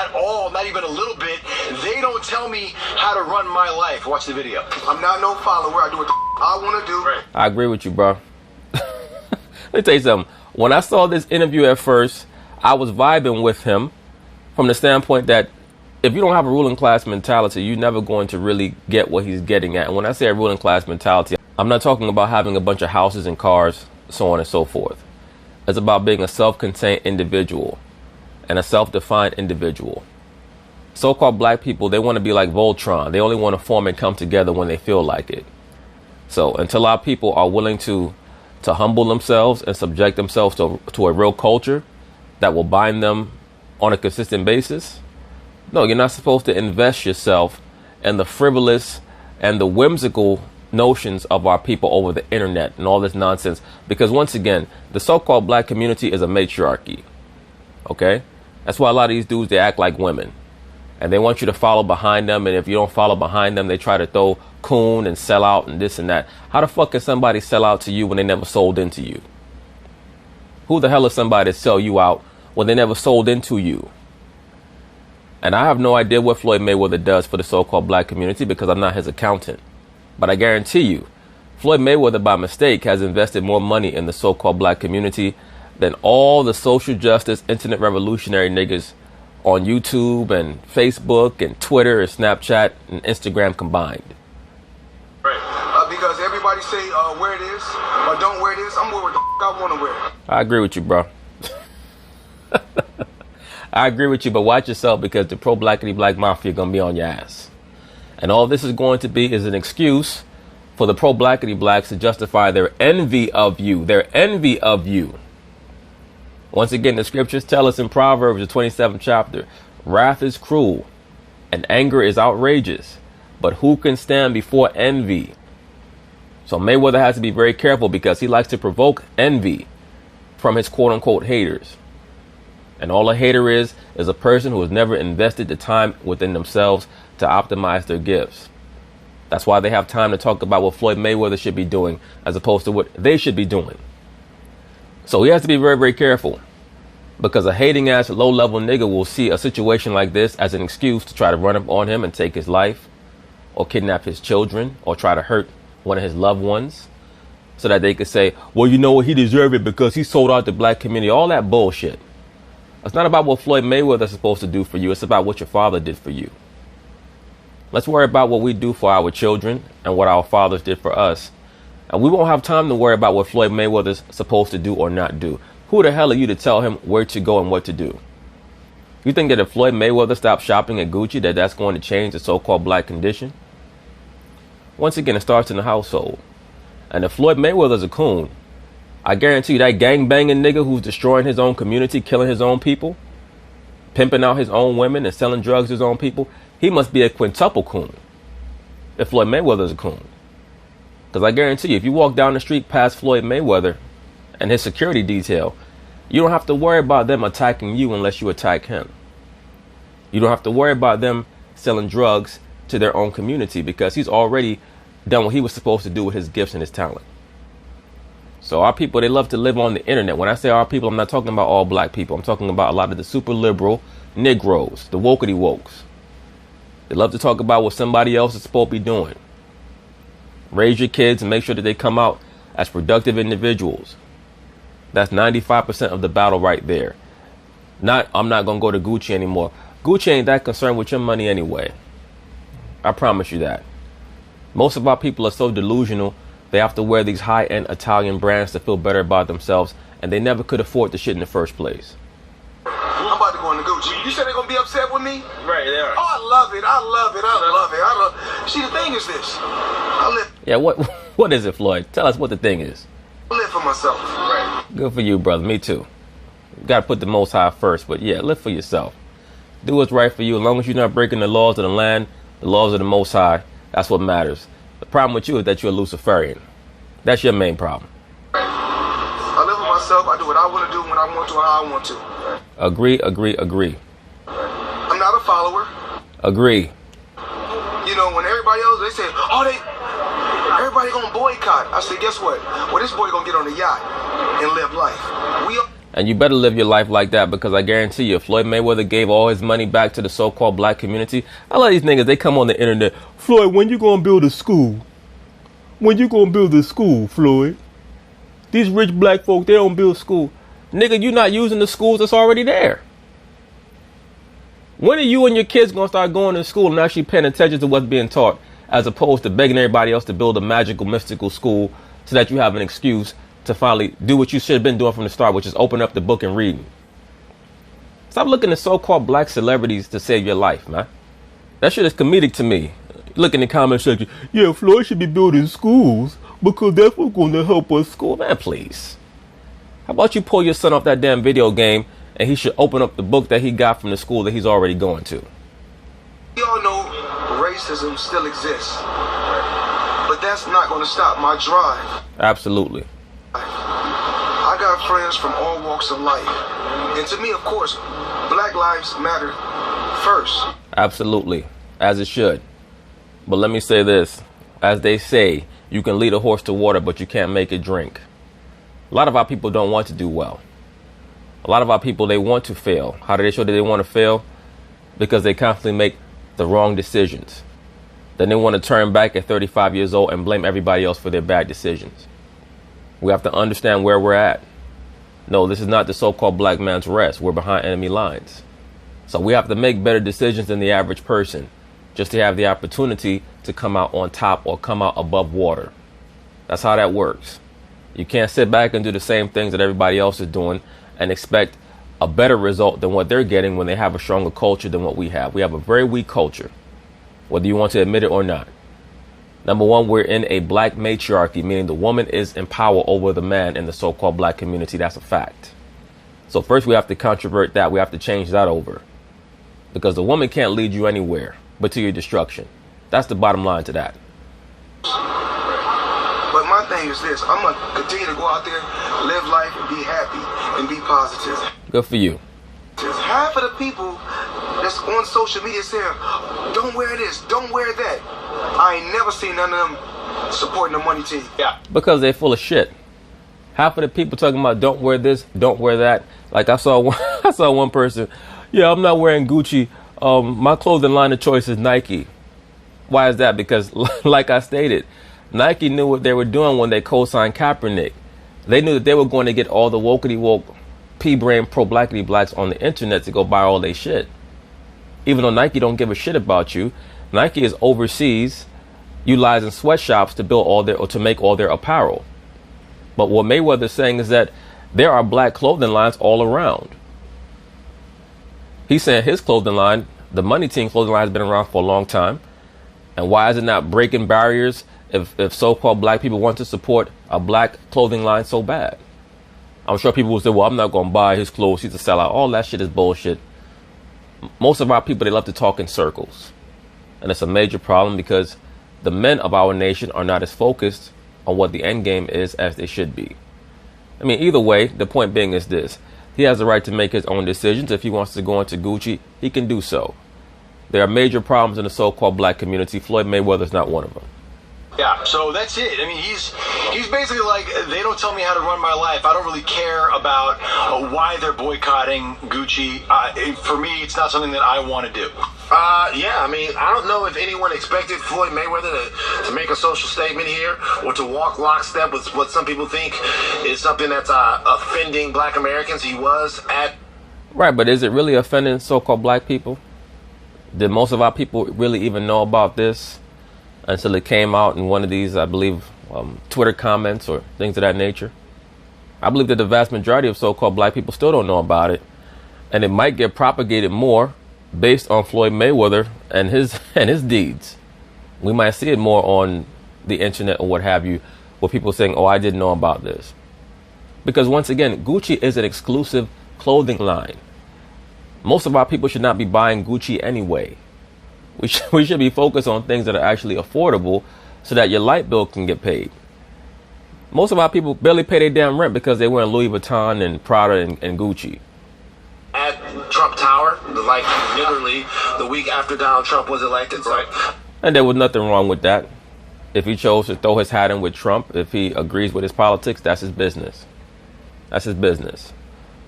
at all, not even a little bit. They don't tell me how to run my life. Watch the video. I'm not no follower. I do what the I want to do. Right. I agree with you, bro. Let me tell you something. When I saw this interview at first, I was vibing with him from the standpoint that if you don't have a ruling class mentality, you're never going to really get what he's getting at. And when I say a ruling class mentality, I'm not talking about having a bunch of houses and cars, so on and so forth. It's about being a self-contained individual and a self-defined individual. So-called black people, they want to be like Voltron. They only want to form and come together when they feel like it. So until our people are willing to humble themselves and subject themselves to a real culture that will bind them on a consistent basis, no, you're not supposed to invest yourself in the frivolous and the whimsical notions of our people over the internet and all this nonsense. Because once again, the so-called black community is a matriarchy. Okay? That's why a lot of these dudes, they act like women. And they want you to follow behind them. And if you don't follow behind them, they try to throw coon and sell out and this and that. How the fuck can somebody sell out to you when they never sold into you? Who the hell is somebody to sell you out when they never sold into you? And I have no idea what Floyd Mayweather does for the so-called black community because I'm not his accountant. But I guarantee you, Floyd Mayweather by mistake has invested more money in the so-called black community than all the social justice internet revolutionary niggas on YouTube and Facebook and Twitter and Snapchat and Instagram combined. Right. Because everybody say wear this or don't wear this. I'm wearing what the I want to wear. I agree with you, bro. I agree with you, but watch yourself because the pro-blackity black mafia going to be on your ass. And all this is going to be is an excuse for the pro-blackity blacks to justify their envy of you. Their envy of you. Once again, the scriptures tell us in Proverbs, the 27th chapter, wrath is cruel and anger is outrageous, but who can stand before envy? So Mayweather has to be very careful because he likes to provoke envy from his quote unquote haters. And all a hater is a person who has never invested the time within themselves to optimize their gifts. That's why they have time to talk about what Floyd Mayweather should be doing as opposed to what they should be doing. So he has to be very, very careful because a hating ass low level nigga will see a situation like this as an excuse to try to run up on him and take his life or kidnap his children or try to hurt one of his loved ones so that they could say, well, you know what? He deserved it because he sold out the black community. All that bullshit. It's not about what Floyd Mayweather is supposed to do for you. It's about what your father did for you. Let's worry about what we do for our children and what our fathers did for us. And we won't have time to worry about what Floyd Mayweather's supposed to do or not do. Who the hell are you to tell him where to go and what to do? You think that if Floyd Mayweather stopped shopping at Gucci, that's going to change the so-called black condition? Once again, it starts in the household. And if Floyd Mayweather's a coon, I guarantee you that gang-banging nigga who's destroying his own community, killing his own people, pimping out his own women and selling drugs to his own people, he must be a quintuple coon if Floyd Mayweather's a coon. Because I guarantee you, if you walk down the street past Floyd Mayweather and his security detail, you don't have to worry about them attacking you unless you attack him. You don't have to worry about them selling drugs to their own community because he's already done what he was supposed to do with his gifts and his talent. So our people, they love to live on the internet. When I say our people, I'm not talking about all black people. I'm talking about a lot of the super liberal Negroes, the wokety wokes. They love to talk about what somebody else is supposed to be doing. Raise your kids and make sure that they come out as productive individuals. That's 95% of the battle right there. I'm not going to go to Gucci anymore. Gucci ain't that concerned with your money anyway. I promise you that. Most of our people are so delusional. They have to wear these high-end Italian brands to feel better about themselves, and they never could afford the shit in the first place. I'm about to go into Gucci. You said they're going to be upset with me? Right, they are. Oh, I love it. I love it. I love it. See, the thing is this. I live. Yeah, what is it, Floyd? Tell us what the thing is. I live for myself. Right. Good for you, brother. Me too. You got to put the Most High first, but yeah, live for yourself. Do what's right for you. As long as you're not breaking the laws of the land, the laws of the Most High, that's what matters. The problem with you is that you're a Luciferian. That's your main problem. I live with myself. I do what I want to do when I want to, how I want to. Agree. I'm not a follower. Agree. You know, when everybody else, they say, everybody gonna boycott. I said, guess what? Well, this boy gonna get on the yacht and live life. And you better live your life like that, because I guarantee you, if Floyd Mayweather gave all his money back to the so-called black community, I love these niggas, they come on the internet, Floyd, when you gonna build a school? When you gonna build a school, Floyd? These rich black folk, they don't build school. Nigga, you not using the schools that's already there. When are you and your kids gonna start going to school and actually paying attention to what's being taught, as opposed to begging everybody else to build a magical, mystical school so that you have an excuse to finally do what you should have been doing from the start, which is open up the book and reading? Stop looking at so-called black celebrities to save your life, man. That shit is comedic to me. Look in the comment section, yeah, Floyd should be building schools because that's what's going to help us school. Man, please. How about you pull your son off that damn video game and he should open up the book that he got from the school that he's already going to? We all know racism still exists, but that's not going to stop my drive. Absolutely. I got friends from all walks of life. And to me, of course, black lives matter first. Absolutely. As it should. But let me say this. As they say, you can lead a horse to water, but you can't make it drink. A lot of our people don't want to do well. A lot of our people, they want to fail. How do they show that they want to fail? Because they constantly make the wrong decisions. Then they want to turn back at 35 years old and blame everybody else for their bad decisions. We have to understand where we're at. No, this is not the so-called black man's rest. We're behind enemy lines. So we have to make better decisions than the average person, just to have the opportunity to come out on top or come out above water. That's how that works. You can't sit back and do the same things that everybody else is doing and expect a better result than what they're getting when they have a stronger culture than what we have. We have a very weak culture, whether you want to admit it or not. Number one, we're in a black matriarchy, meaning the woman is in power over the man in the so-called black community. That's a fact. So first we have to controvert that. We have to change that over, because the woman can't lead you anywhere but to your destruction. That's the bottom line to that. But my thing is this, I'm going to continue to go out there, live life, and be happy, and be positive. Good for you. Just half of the people that's on social media saying, don't wear this, don't wear that. I ain't never seen none of them supporting the money team. Yeah. Because they're full of shit. Half of the people talking about don't wear this, don't wear that. Like I saw one person, yeah, I'm not wearing Gucci. My clothing line of choice is Nike. Why is that? Because like I stated, Nike knew what they were doing when they co-signed Kaepernick. They knew that they were going to get all the wokety woke P-brain pro-blackity blacks on the internet to go buy all their shit. Even though Nike don't give a shit about you, Nike is overseas utilizing sweatshops to build all their, or to make all their apparel. But what Mayweather's saying is that there are black clothing lines all around. He's saying his clothing line, the Money Team clothing line, has been around for a long time. And why is it not breaking barriers if so-called black people want to support a black clothing line so bad? I'm sure people will say, well, I'm not going to buy his clothes. He's a sellout. All that shit is bullshit. Most of our people, they love to talk in circles. And it's a major problem because the men of our nation are not as focused on what the end game is as they should be. I mean, either way, the point being is this. He has the right to make his own decisions. If he wants to go into Gucci, he can do so. There are major problems in the so-called black community. Floyd Mayweather is not one of them. Yeah, so that's it. I mean, he's basically like, they don't tell me how to run my life. I don't really care about why they're boycotting Gucci. For me, it's not something that I want to do. Yeah, I mean, I don't know if anyone expected Floyd Mayweather to make a social statement here or to walk lockstep with what some people think is something that's offending black Americans. He was at... Right, but is it really offending so-called black people? Did most of our people really even know about this until it came out in one of these, I believe, Twitter comments or things of that nature? I believe that the vast majority of so-called black people still don't know about it. And it might get propagated more based on Floyd Mayweather and his deeds. We might see it more on the internet or what have you, with people saying, oh, I didn't know about this. Because once again, Gucci is an exclusive clothing line. Most of our people should not be buying Gucci anyway. We should be focused on things that are actually affordable so that your light bill can get paid. Most of our people barely pay their damn rent because they wear Louis Vuitton and Prada and Gucci. At Trump Tower, like literally the week after Donald Trump was elected. So. And there was nothing wrong with that. If he chose to throw his hat in with Trump, if he agrees with his politics, that's his business. That's his business.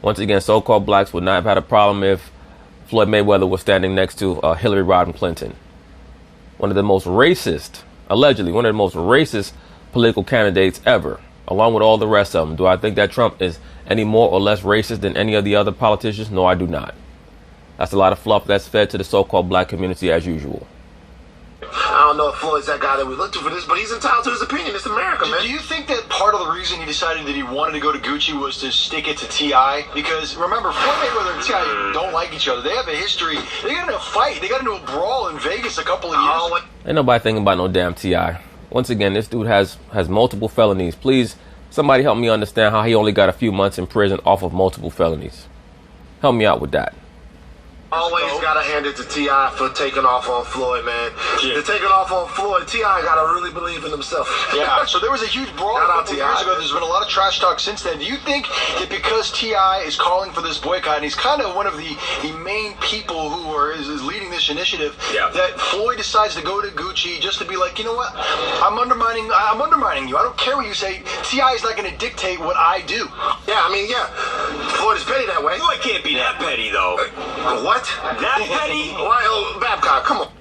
Once again, so-called blacks would not have had a problem if Floyd Mayweather was standing next to Hillary Rodham Clinton. One of the most racist, allegedly, one of the most racist political candidates ever, along with all the rest of them. Do I think that Trump is any more or less racist than any of the other politicians? No, I do not. That's a lot of fluff that's fed to the so-called black community as usual. I don't know if Floyd's that guy that we look to for this, but he's entitled to his opinion. It's America, man. Do you think that part of the reason he decided that he wanted to go to Gucci was to stick it to T.I.? Because remember, Floyd Mayweather and T.I. don't like each other. They have a history. They got into a fight. They got into a brawl in Vegas a couple of years ago. Ain't nobody thinking about no damn T.I. Once again, this dude has multiple felonies. Please, somebody help me understand how he only got a few months in prison off of multiple felonies. Help me out with that. Always gotta hand it to T.I. for taking off on Floyd, man. Yeah. The taking off on Floyd, T.I. gotta really believe in himself. Yeah, so there was a huge brawl a couple years ago. There's been a lot of trash talk since then. Do you think that because T.I. is calling for this boycott, and he's kind of one of the main people who is leading this initiative, that Floyd decides to go to Gucci just to be like, you know what, I'm undermining you. I don't care what you say. T.I. is not going to dictate what I do. Yeah, I mean, Floyd is petty that way. Floyd can't be that petty, though. What? That petty? Why, Babcock, come on.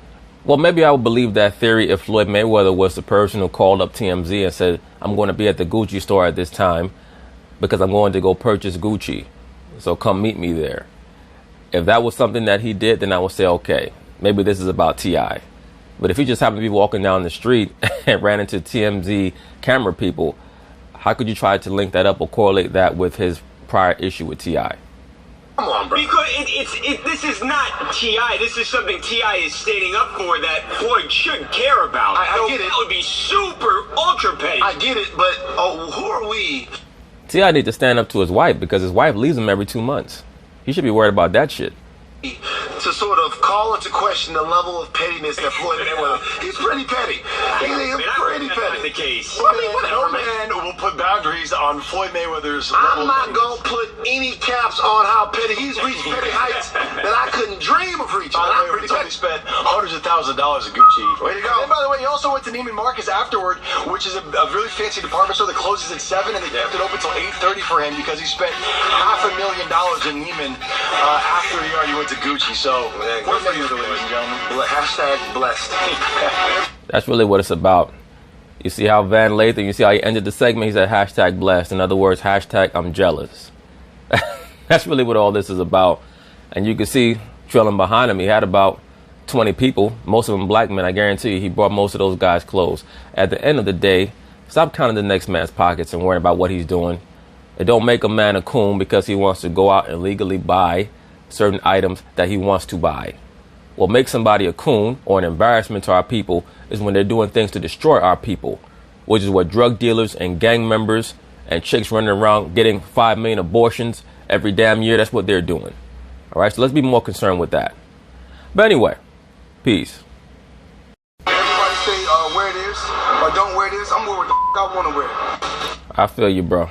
Well, maybe I would believe that theory if Floyd Mayweather was the person who called up TMZ and said, I'm going to be at the Gucci store at this time because I'm going to go purchase Gucci. So come meet me there. If that was something that he did, then I would say, okay, maybe this is about T.I. But if he just happened to be walking down the street and ran into TMZ camera people, how could you try to link that up or correlate that with his prior issue with T.I.? Come on, bro. Because this is not T.I. This is something T.I. is standing up for that Floyd should care about. I get it. That would be super ultra petty. I get it, but who are we? T.I. need to stand up to his wife because his wife leaves him every 2 months. He should be worried about that shit. To sort of call into question the level of pettiness that Floyd Mayweather. He's pretty petty. He's pretty petty. The case. Well, I mean, No whatever, man will put boundaries on Floyd Mayweather's I'm level. not going to put any caps on how petty he's reached petty heights that I couldn't dream of reaching. By the I'm way, pretty we petty. spent hundreds of thousands of dollars at Gucci. Way to go. And by the way, he also went to Neiman Marcus afterward, which is a really fancy department store that closes at 7, and they kept it open until 8:30 for him because he spent $500,000 in Neiman after he already went to Gucci. So, good for you, ladies and gentlemen. Hashtag blessed. That's really what it's about. You see how Van Lathan, you see how he ended the segment? He said hashtag blessed. In other words, hashtag I'm jealous. That's really what all this is about. And you can see trailing behind him, he had about 20 people, most of them black men. I guarantee you he brought most of those guys clothes. At the end of the day, stop counting the next man's pockets and worrying about what he's doing. It don't make a man a coon because he wants to go out and legally buy certain items that he wants to buy. What makes somebody a coon or an embarrassment to our people is when they're doing things to destroy our people, which is what drug dealers and gang members and chicks running around getting 5 million abortions every damn year. That's what they're doing. All right, so let's be more concerned with that. But anyway, peace. Everybody say wear this or don't wear this. I'm wearing what the I want to wear. I feel you, bro.